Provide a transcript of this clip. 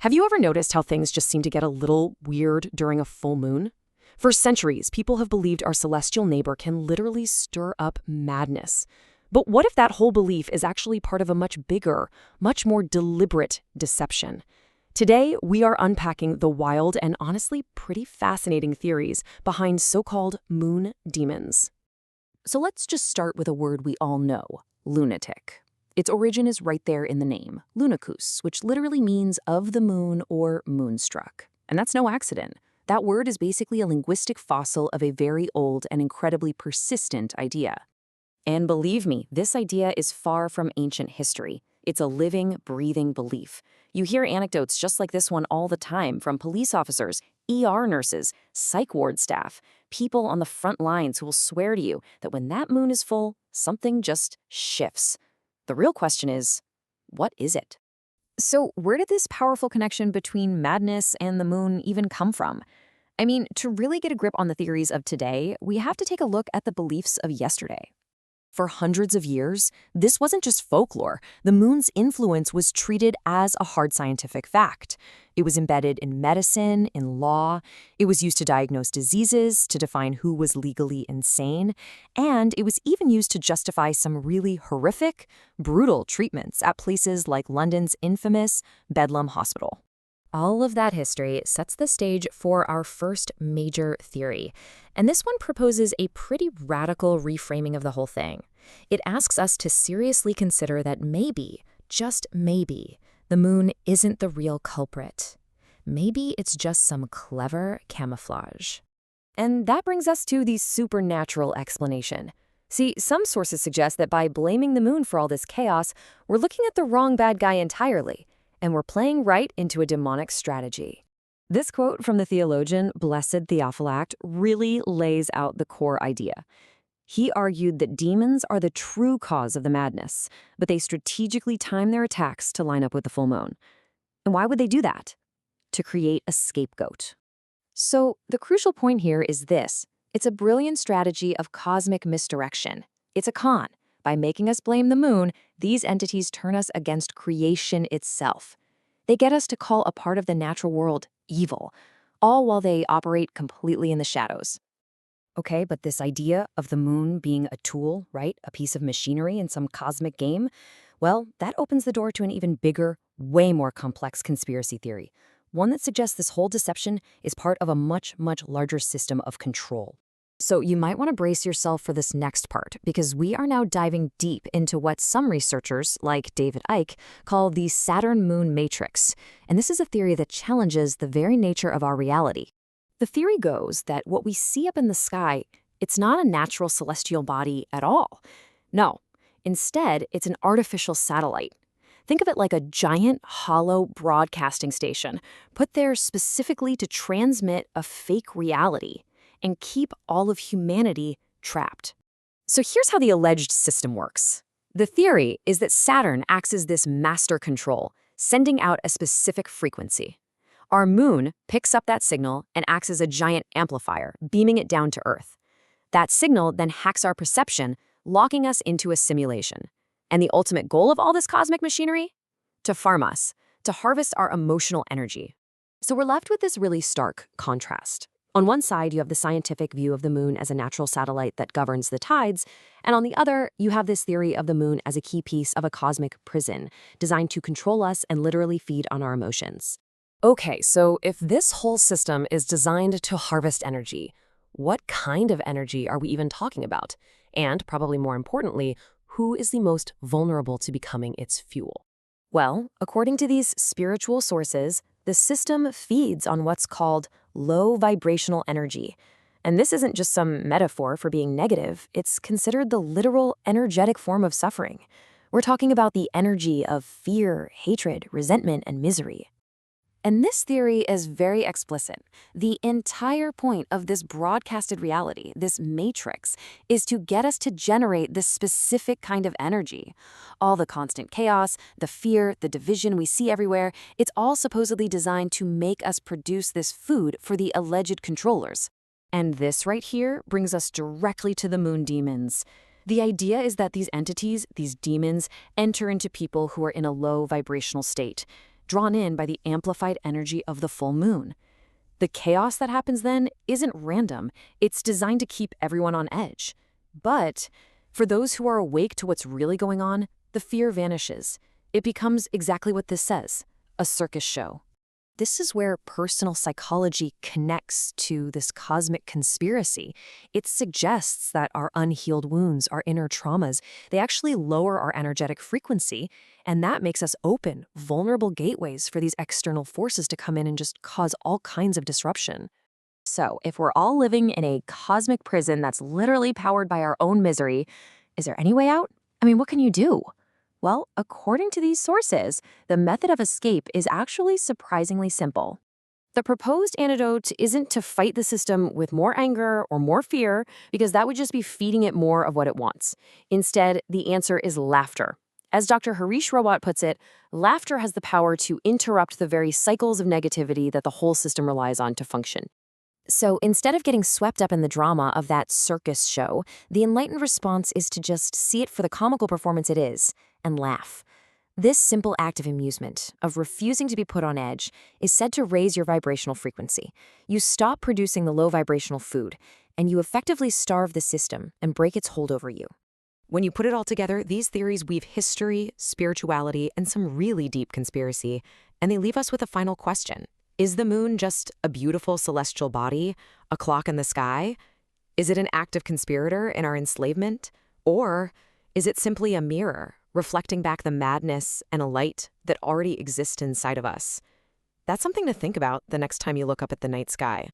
Have you ever noticed how things just seem to get a little weird during a full moon? For centuries, people have believed our celestial neighbor can literally stir up madness. But what if that whole belief is actually part of a much bigger, much more deliberate deception? Today, we are unpacking the wild and honestly pretty fascinating theories behind so-called moon demons. So let's just start with a word we all know, lunatic. Its origin is right there in the name, lunicus, which literally means of the moon or moonstruck. And that's no accident. That word is basically a linguistic fossil of a very old and incredibly persistent idea. And believe me, this idea is far from ancient history. It's a living, breathing belief. You hear anecdotes just like this one all the time from police officers, ER nurses, psych ward staff, people on the front lines who will swear to you that when that moon is full, something just shifts. The real question is, what is it? So where did this powerful connection between madness and the moon even come from? I mean, to really get a grip on the theories of today, we have to take a look at the beliefs of yesterday. For hundreds of years, this wasn't just folklore. The moon's influence was treated as a hard scientific fact. It was embedded in medicine, in law. It was used to diagnose diseases, to define who was legally insane, and it was even used to justify some really horrific, brutal treatments at places like London's infamous Bedlam Hospital. All of that history sets the stage for our first major theory. And this one proposes a pretty radical reframing of the whole thing. It asks us to seriously consider that maybe, just maybe, the moon isn't the real culprit. Maybe it's just some clever camouflage. And that brings us to the supernatural explanation. See, some sources suggest that by blaming the moon for all this chaos, we're looking at the wrong bad guy entirely. And we're playing right into a demonic strategy. This quote from the theologian Blessed Theophylact really lays out the core idea. He argued that demons are the true cause of the madness, but they strategically time their attacks to line up with the full moon. And why would they do that? To create a scapegoat. So the crucial point here is this. It's a brilliant strategy of cosmic misdirection. It's a con. By making us blame the moon, these entities turn us against creation itself. They get us to call a part of the natural world evil, all while they operate completely in the shadows. Okay, but this idea of the moon being a tool, right, a piece of machinery in some cosmic game, well, that opens the door to an even bigger, way more complex conspiracy theory, one that suggests this whole deception is part of a much, much larger system of control. So you might want to brace yourself for this next part, because we are now diving deep into what some researchers, like David Icke, call the Saturn-Moon matrix. And this is a theory that challenges the very nature of our reality. The theory goes that what we see up in the sky, it's not a natural celestial body at all. No, instead, it's an artificial satellite. Think of it like a giant, hollow broadcasting station, put there specifically to transmit a fake reality and keep all of humanity trapped. So here's how the alleged system works. The theory is that Saturn acts as this master control, sending out a specific frequency. Our moon picks up that signal and acts as a giant amplifier, beaming it down to Earth. That signal then hacks our perception, locking us into a simulation. And the ultimate goal of all this cosmic machinery? To farm us, to harvest our emotional energy. So we're left with this really stark contrast. On one side, you have the scientific view of the moon as a natural satellite that governs the tides, and on the other, you have this theory of the moon as a key piece of a cosmic prison, designed to control us and literally feed on our emotions. Okay, so if this whole system is designed to harvest energy, what kind of energy are we even talking about? And, probably more importantly, who is the most vulnerable to becoming its fuel? Well, according to these spiritual sources, the system feeds on what's called low vibrational energy. And this isn't just some metaphor for being negative, it's considered the literal energetic form of suffering. We're talking about the energy of fear, hatred, resentment, and misery. And this theory is very explicit. The entire point of this broadcasted reality, this matrix, is to get us to generate this specific kind of energy. All the constant chaos, the fear, the division we see everywhere, it's all supposedly designed to make us produce this food for the alleged controllers. And this right here brings us directly to the moon demons. The idea is that these entities, these demons, enter into people who are in a low vibrational state. drawn in by the amplified energy of the full moon. The chaos that happens then isn't random, it's designed to keep everyone on edge. But for those who are awake to what's really going on, the fear vanishes. It becomes exactly what this says, a circus show. This is where personal psychology connects to this cosmic conspiracy. It suggests that our unhealed wounds, our inner traumas, they actually lower our energetic frequency, and that makes us open, vulnerable gateways for these external forces to come in and just cause all kinds of disruption. So, if we're all living in a cosmic prison that's literally powered by our own misery, is there any way out? I mean, what can you do? Well, according to these sources, the method of escape is actually surprisingly simple. The proposed antidote isn't to fight the system with more anger or more fear, because that would just be feeding it more of what it wants. Instead, the answer is laughter. As Dr. Harish Rawat puts it, laughter has the power to interrupt the very cycles of negativity that the whole system relies on to function. So instead of getting swept up in the drama of that circus show, the enlightened response is to just see it for the comical performance it is and laugh. This simple act of amusement, of refusing to be put on edge, is said to raise your vibrational frequency. You stop producing the low vibrational food, and you effectively starve the system and break its hold over you. When you put it all together, these theories weave history, spirituality, and some really deep conspiracy, and they leave us with a final question. Is the moon just a beautiful celestial body, a clock in the sky? Is it an active conspirator in our enslavement? Or is it simply a mirror, reflecting back the madness and a light that already exists inside of us? That's something to think about the next time you look up at the night sky.